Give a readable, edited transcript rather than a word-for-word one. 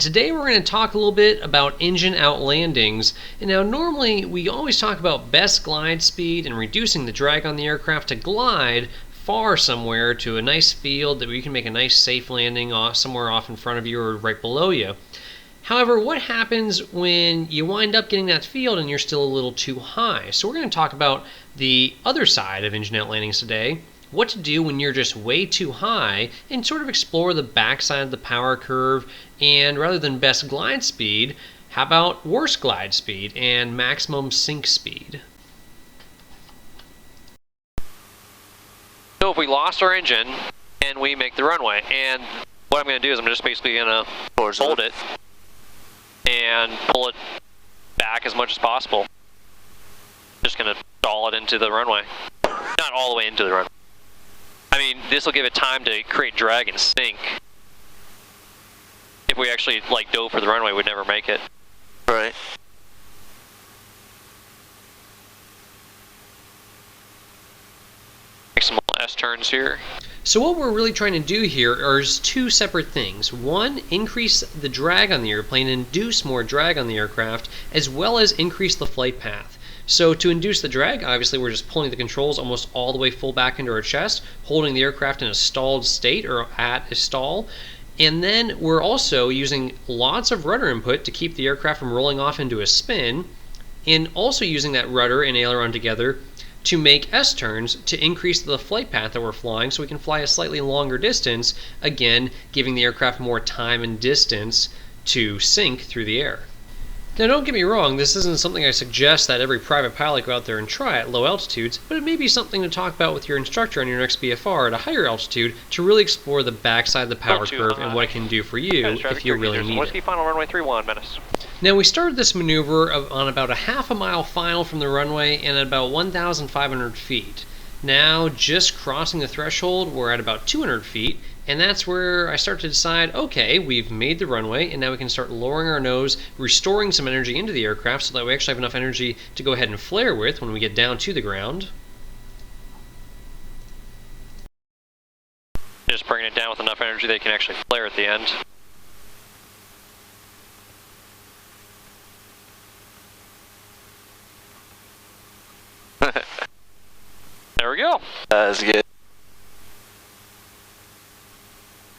Today we're going to talk a little bit about engine out landings. And now normally we always talk about best glide speed and reducing the drag on the aircraft to glide far somewhere to a nice field that we can make a nice safe landing somewhere off in front of you or right below you. However, what happens when you wind up getting that field and you're still a little too high? So we're going to talk about the other side of engine out landings today. What to do when you're just way too high, and sort of explore the backside of the power curve. And rather than best glide speed, how about worst glide speed and maximum sink speed? So if we lost our engine and we make the runway, and what I'm going to do is I'm just basically going to hold it and pull it back as much as possible. Just going to stall it into the runway. Not all the way into the runway. I mean, this will give it time to create drag and sink. If we actually dove for the runway, we'd never make it. Right. Make some S-turns here. So what we're really trying to do here is two separate things. One, increase the drag on the airplane, induce more drag on the aircraft, as well as increase the flight path. So to induce the drag, obviously we're just pulling the controls almost all the way full back into our chest, holding the aircraft in a stalled state or at a stall. And then we're also using lots of rudder input to keep the aircraft from rolling off into a spin, and also using that rudder and aileron together to make S-turns to increase the flight path that we're flying so we can fly a slightly longer distance, again giving the aircraft more time and distance to sink through the air. Now don't get me wrong, this isn't something I suggest that every private pilot go out there and try at low altitudes, but it may be something to talk about with your instructor on your next BFR at a higher altitude to really explore the backside of the power curve and what it can do for you if you really need it. Whiskey final runway 31, Menace. Now we started this maneuver on about a half a mile final from the runway and at about 1,500 feet. Now just crossing the threshold, we're at about 200 feet, and that's where I start to decide, okay, we've made the runway, and now we can start lowering our nose, restoring some energy into the aircraft so that we actually have enough energy to go ahead and flare with when we get down to the ground. Just bringing it down with enough energy they can actually flare at the end. There we go. That's good.